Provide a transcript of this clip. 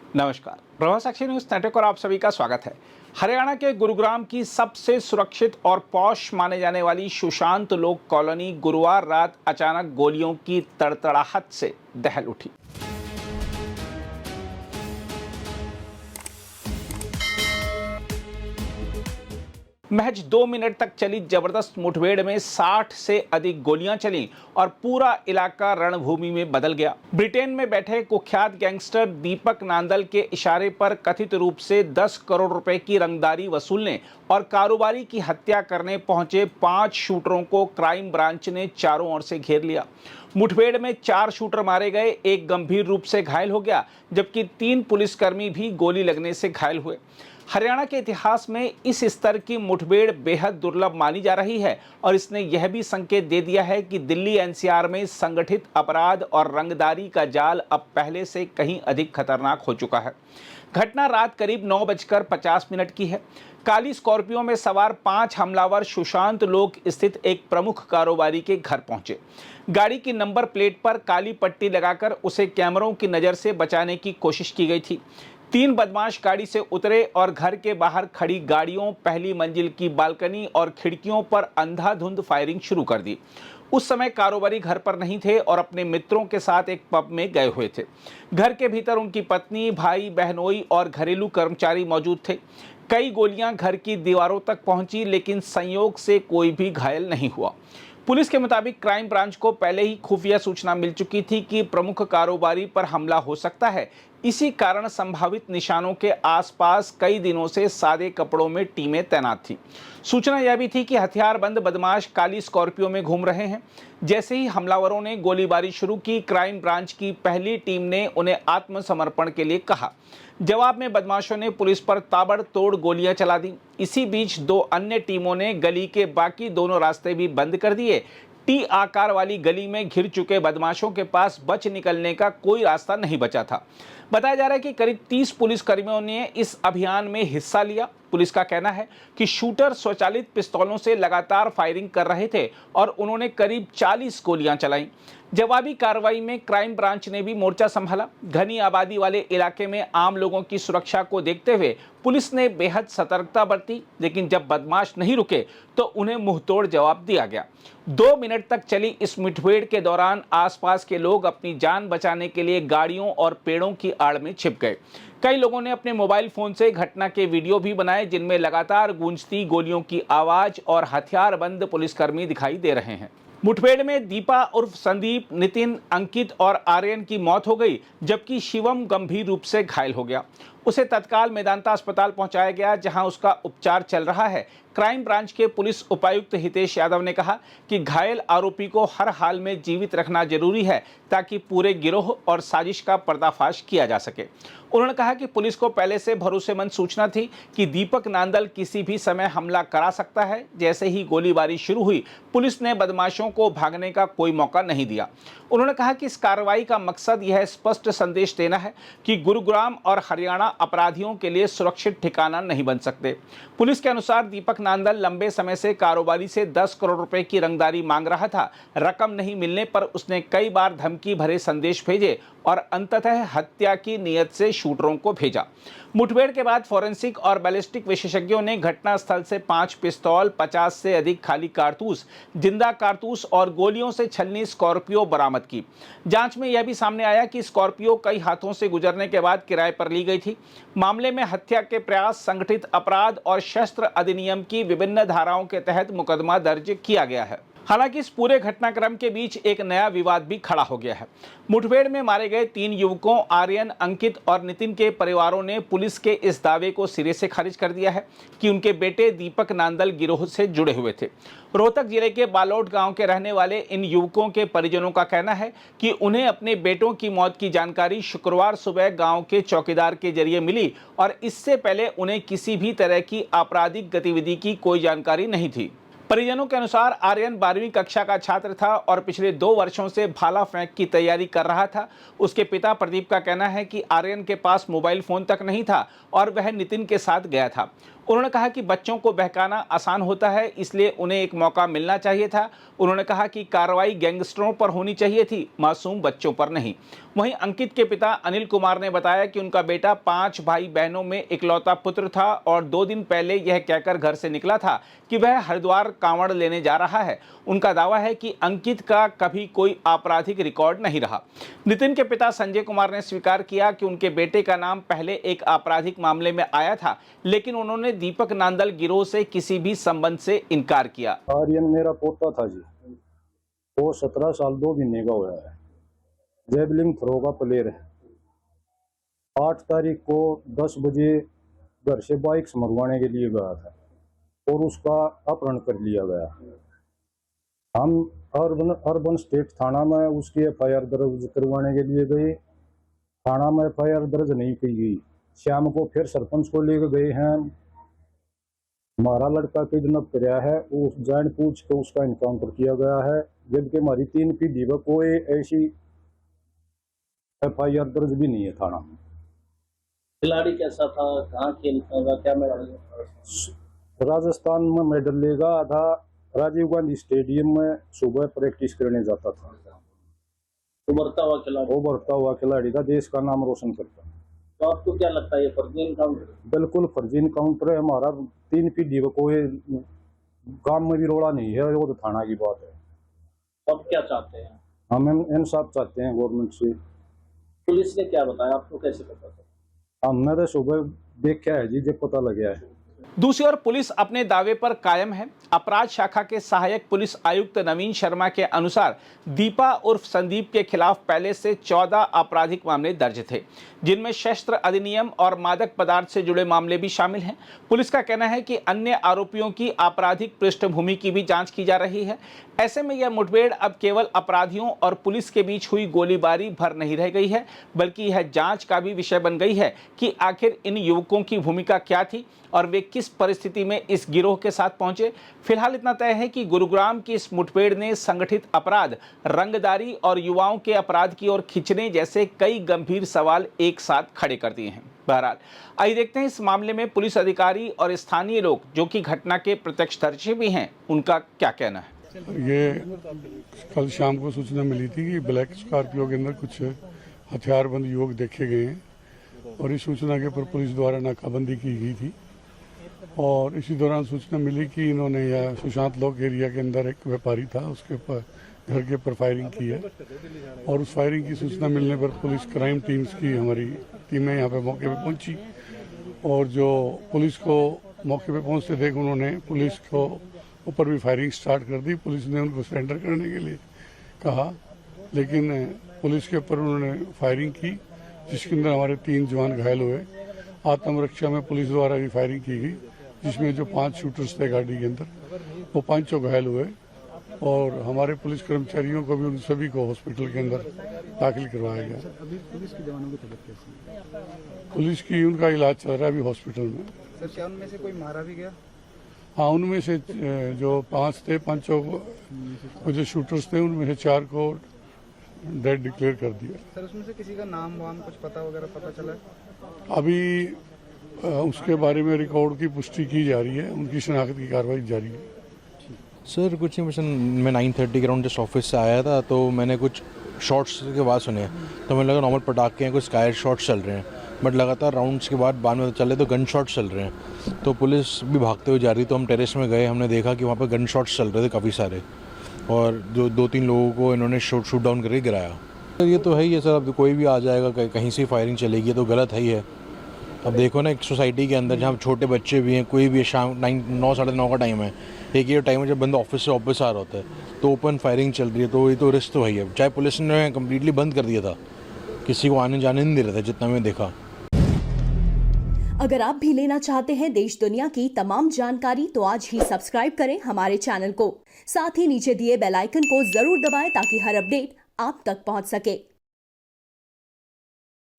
नमस्कार, प्रभात साक्षी news network और आप सभी का स्वागत है। हरियाणा के गुरुग्राम की सबसे सुरक्षित और पॉश माने जाने वाली सुशांत लोक कॉलोनी गुरुवार रात अचानक गोलियों की तड़तड़ाहट से दहल उठी। महज 2 मिनट तक चली जबरदस्त मुठभेड़ में 60 से अधिक गोलियां चलीं और पूरा इलाका रणभूमि में बदल गया। ब्रिटेन में बैठे कुख्यात गैंगस्टर दीपक नांदल के इशारे पर कथित रूप से 10 करोड़ रुपए की रंगदारी वसूलने और कारोबारी की हत्या करने पहुंचे 5 शूटरों को क्राइम ब्रांच ने चारों ओर से घेर लिया। मुठभेड़ में 4 शूटर मारे गए, एक गंभीर रूप से घायल हो गया, जबकि 3 पुलिसकर्मी भी गोली लगने से घायल हुए। हरियाणा के इतिहास में इस स्तर की मुठभेड़ बेहद दुर्लभ मानी जा रही है और इसने यह भी संकेत दे दिया है कि दिल्ली एनसीआर में संगठित अपराध और रंगदारी का जाल अब पहले से कहीं अधिक खतरनाक हो चुका है। घटना रात करीब 9:50 की है। काली स्कॉर्पियो में सवार 5 हमलावर सुशांत लोक स्थित एक प्रमुख कारोबारी के घर पहुंचे। गाड़ी की नंबर प्लेट पर काली पट्टी लगाकर उसे कैमरों की नज़र से बचाने की कोशिश की गई थी। 3 बदमाश गाड़ी से उतरे और घर के बाहर खड़ी गाड़ियों, पहली मंजिल की बालकनी और खिड़कियों पर अंधाधुंध फायरिंग शुरू कर दी। उस समय कारोबारी घर पर नहीं थे और अपने मित्रों के साथ एक पब में गए हुए थे। घर के भीतर उनकी पत्नी, भाई, बहनोई और घरेलू कर्मचारी मौजूद थे। कई गोलियां घर की दीवारों तक पहुंची, लेकिन संयोग से कोई भी घायल नहीं हुआ। पुलिस के मुताबिक क्राइम ब्रांच को पहले ही खुफिया सूचना मिल चुकी थी कि प्रमुख कारोबारी पर हमला हो सकता है। इसी कारण संभावित निशानों के आसपास कई दिनों से सादे कपड़ों में टीमें तैनात थी। सूचना यह भी थी कि हथियारबंद बदमाश काली स्कॉर्पियो में घूम रहे हैं। जैसे ही हमलावरों ने गोलीबारी शुरू की, क्राइम ब्रांच की पहली टीम ने उन्हें आत्मसमर्पण के लिए कहा। जवाब में बदमाशों ने पुलिस पर ताबड़तोड़ गोलियां चला दी। इसी बीच 2 अन्य टीमों ने गली के बाकी दोनों रास्ते भी बंद कर दिए। टी आकार वाली गली में घिर चुके बदमाशों के पास बच निकलने का कोई रास्ता नहीं बचा था। बताया जा रहा है कि करीब 30 पुलिसकर्मियों ने इस अभियान में हिस्सा लिया। पुलिस का कहना है कि शूटर स्वचालित पिस्तौलों से लगातार फायरिंग कर रहे थे और उन्होंने करीब 40 गोलियां चलाईं। जवाबी कार्रवाई में क्राइम ब्रांच ने भी मोर्चा संभाला। घनी आबादी वाले इलाके में आम लोगों की सुरक्षा को देखते हुए पुलिस ने बेहद सतर्कता बरती, लेकिन जब बदमाश नहीं रुके तो उन्हें मुंहतोड़ जवाब दिया गया। 2 मिनट तक चली इस मुठभेड़ के दौरान आसपास के लोग अपनी जान बचाने के लिए गाड़ियों और पेड़ों की आड़ में छिप गए। कई लोगों ने अपने मोबाइल फोन से घटना के वीडियो भी बनाए, जिनमें लगातार गूंजती गोलियों की आवाज और हथियारबंद पुलिसकर्मी दिखाई दे रहे हैं। मुठभेड़ में दीपा उर्फ संदीप, नितिन, अंकित और आर्यन की मौत हो गई, जबकि शिवम गंभीर रूप से घायल हो गया। उसे तत्काल मेदांता अस्पताल पहुंचाया गया, जहां उसका उपचार चल रहा है। क्राइम ब्रांच के पुलिस उपायुक्त हितेश यादव ने कहा कि घायल आरोपी को हर हाल में जीवित रखना जरूरी है, ताकि पूरे गिरोह और साजिश का पर्दाफाश किया जा सके। उन्होंने कहा कि पुलिस को पहले से भरोसेमंद सूचना थी कि दीपक नांदल किसी भी समय हमला करा सकता है। जैसे ही गोलीबारी शुरू हुई, पुलिस ने बदमाशों को भागने का कोई मौका नहीं दिया। उन्होंने कहा कि इस कार्रवाई का मकसद यह स्पष्ट संदेश देना है कि गुरुग्राम और हरियाणा अपराधियों के लिए सुरक्षित ठिकाना नहीं बन सकते। पुलिस के अनुसार दीपक नांदल लंबे समय से कारोबारी से 10 करोड़ रुपए की रंगदारी मांग रहा था। रकम नहीं मिलने पर उसने कई बार धमकी भरे संदेश भेजे और अंततः हत्या की नीयत से शूटरों को भेजा। मुठभेड़ के बाद फोरेंसिक और बैलिस्टिक विशेषज्ञों ने घटनास्थल से 5 पिस्तौल, 50 से अधिक खाली कारतूस, जिंदा कारतूस और गोलियों से छलनी स्कॉर्पियो बरामद की। जांच में यह भी सामने आया कि स्कॉर्पियो कई हाथों से गुजरने के बाद किराए पर ली गई थी। मामले में हत्या के प्रयास, संगठित अपराध और शस्त्र अधिनियम की विभिन्न धाराओं के तहत मुकदमा दर्ज किया गया है। हालांकि इस पूरे घटनाक्रम के बीच एक नया विवाद भी खड़ा हो गया है। मुठभेड़ में मारे गए 3 युवकों आर्यन, अंकित और नितिन के परिवारों ने पुलिस के इस दावे को सिरे से खारिज कर दिया है कि उनके बेटे दीपक नांदल गिरोह से जुड़े हुए थे। रोहतक जिले के बालोट गांव के रहने वाले इन युवकों के परिजनों का कहना है कि उन्हें अपने बेटों की मौत की जानकारी शुक्रवार सुबह गांव के चौकीदार के जरिए मिली और इससे पहले उन्हें किसी भी तरह की आपराधिक गतिविधि की कोई जानकारी नहीं थी। परिजनों के अनुसार आर्यन 12वीं कक्षा का छात्र था और पिछले 2 वर्षों से भाला फेंक की तैयारी कर रहा था। उसके पिता प्रदीप का कहना है कि आर्यन के पास मोबाइल फोन तक नहीं था और वह नितिन के साथ गया था। उन्होंने कहा कि बच्चों को बहकाना आसान होता है, इसलिए उन्हें एक मौका मिलना चाहिए था। उन्होंने कहा कि कार्रवाई गैंगस्टरों पर होनी चाहिए थी, मासूम बच्चों पर नहीं। वहीं अंकित के पिता अनिल कुमार ने बताया कि उनका बेटा 5 भाई बहनों में इकलौता पुत्र था और 2 दिन पहले यह कहकर घर से निकला था कि वह हरिद्वार कांवड़ लेने जा रहा है। उनका दावा है कि अंकित का कभी कोई आपराधिक रिकॉर्ड नहीं रहा। नितिन के पिता संजय कुमार ने स्वीकार किया कि उनके बेटे का नाम पहले एक आपराधिक मामले में आया था, लेकिन उन्होंने दीपक नांदल गिरोह से किसी भी संबंध से इनकार किया। आर्यन मेरा पोता था जी, वो 17 साल 2 महीने का हुआ है, जेवलिन थ्रो का प्लेयर है। 8 तारीख को 10 बजे घर से बाइक मंगवाने के लिए गया था और उसका अपहरण कर लिया गया। हम अर्बन स्टेट थाना में उसकी एफआईआर दर्ज करवाने के लिए गए। थाना में एफआईआर दर्ज नहीं की गई। शाम को फिर सरपंच को लेकर गए हैं। हमारा लड़का किडनैप कराया है, उस जान पूछ के उसका इनकाउंटर किया गया है, जबकि हमारी 3 पीढ़ी पर कोई ऐसी एफआईआर दर्ज भी नहीं है थाना में। खिलाड़ी कैसा था, कहाँ खेलता, क्या मेडल? राजस्थान में मेडल लेगा था, राजीव गांधी स्टेडियम में सुबह प्रैक्टिस करने जाता था। उभरता हुआ खिलाड़ी था, देश का नाम रोशन करता है। तो आपको क्या लगता है ये फर्जी इनकाउंटर? बिल्कुल फर्जी इनकाउंटर है। हमारा 3 पीढ़ी को कोई काम में भी रोड़ा नहीं है, वो तो थाना की बात है। अब क्या चाहते हैं? हम इंसाफ चाहते हैं गवर्नमेंट से। पुलिस ने क्या बताया आपको, कैसे पता था? हमने तो सुबह देखा है जी, जब पता लग गया है। दूसरी ओर पुलिस अपने दावे पर कायम है। अपराध शाखा के सहायक पुलिस आयुक्त नवीन शर्मा के अनुसार दीपा उर्फ संदीप के खिलाफ पहले से 14 आपराधिक मामले दर्ज थे, जिनमें शस्त्र अधिनियम और मादक पदार्थ से जुड़े मामले भी शामिल हैं। पुलिस का कहना है कि अन्य आरोपियों की आपराधिक पृष्ठभूमि की भी जांच की जा रही है। ऐसे में यह मुठभेड़ अब केवल अपराधियों और पुलिस के बीच हुई गोलीबारी भर नहीं रह गई है, बल्कि यह जांच का भी विषय बन गई है कि आखिर इन युवकों की भूमिका क्या थी और वे किस परिस्थिति में इस गिरोह के साथ पहुंचे। फिलहाल इतना तय है कि गुरुग्राम की इस मुठभेड़ ने संगठित अपराध, रंगदारी और युवाओं के अपराध की ओर खींचने जैसे कई गंभीर सवाल एक साथ खड़े कर दिए हैं। बहरहाल आइए देखते हैं इस मामले में पुलिस अधिकारी और स्थानीय लोग, जो कि घटना के प्रत्यक्षदर्शी भी हैं, उनका क्या कहना है। ये कल शाम को सूचना मिली थी कि ब्लैक स्कॉर्पियो के अंदर कुछ हथियारबंद युवक देखे गए हैं और इस सूचना के ऊपर पुलिस द्वारा नाकाबंदी की गई थी। और इसी दौरान सूचना मिली कि इन्होंने यह सुशांत लॉक एरिया के अंदर एक व्यापारी था, उसके ऊपर घर के ऊपर फायरिंग की है। और उस फायरिंग की सूचना मिलने पर पुलिस क्राइम टीम्स की हमारी टीमें यहाँ पे मौके पे पहुंची और जो पुलिस को मौके पे पहुंचते देख उन्होंने पुलिस को ऊपर भी फायरिंग स्टार्ट कर दी। पुलिस ने उनको सरेंडर करने के लिए कहा, लेकिन पुलिस के ऊपर उन्होंने फायरिंग की, जिसके अंदर हमारे 3 जवान घायल हुए। आत्मरक्षा में पुलिस द्वारा भी फायरिंग की गई, जिसमें जो 5 शूटर्स थे गाड़ी के अंदर, वो 5 घायल हुए और हमारे पुलिस कर्मचारियों को भी, उन सभी को हॉस्पिटल के अंदर दाखिल करवाया गया। अभी पुलिस के जवानों की तबीयत कैसी है? पुलिस की उनका इलाज चल रहा है अभी हॉस्पिटल में। सर, क्या उनमें से कोई मारा भी गया? हाँ, उनमें से जो 5 थे, 5 को जो शूटर्स थे उनमें से 4 को डेड डिक्लेयर कर दिया। सर, उसमें से किसी का नाम वाम कुछ पता वगैरह पता चला है? अभी उसके बारे में रिकॉर्ड की पुष्टि की जा रही है, उनकी शनाख्त की कार्रवाई जारी है। सर कुछ नहीं, मैं 9:30 के अराउंड जस्ट ऑफिस से आया था, तो मैंने कुछ शॉट्स के बाद सुने, तो मैंने लगा नॉर्मल पटाखे हैं, कुछ स्कायर शॉट्स चल रहे हैं, बट लगातार राउंड्स के बाद में चले तो गन शॉट्स चल रहे हैं। तो पुलिस भी भागते हुए जा रही, तो हम टेरेस में गए, हमने देखा कि वहाँ पर गन शॉट्स चल रहे थे काफ़ी सारे, और जो 2-3 लोगों को इन्होंने शूट डाउन करके गिराया। तो ये तो है ही है सर, अब कोई भी आ जाएगा, कहीं से फायरिंग चलेगी, तो गलत है ही है। अब देखो ना, एक सोसाइटी के अंदर जहाँ छोटे बच्चे भी हैं, कोई भी शाम 9 साढ़े 9 का टाइम है, एक ये टाइम है जब बंदा ऑफिस से वापस आ रहा होता है, तो ओपन फायरिंग चल रही है, तो ये तो रिस्क तो है ही है। चाहे पुलिस ने कम्प्लीटली बंद कर दिया था, किसी को आने जाने नहीं दे रहा था, जितना मैं देखा। अगर आप भी लेना चाहते हैं देश दुनिया की तमाम जानकारी, तो आज ही सब्सक्राइब करें हमारे चैनल को। साथ ही नीचे दिए बेल आइकन को जरूर दबाएं ताकि हर अपडेट आप तक पहुंच सके।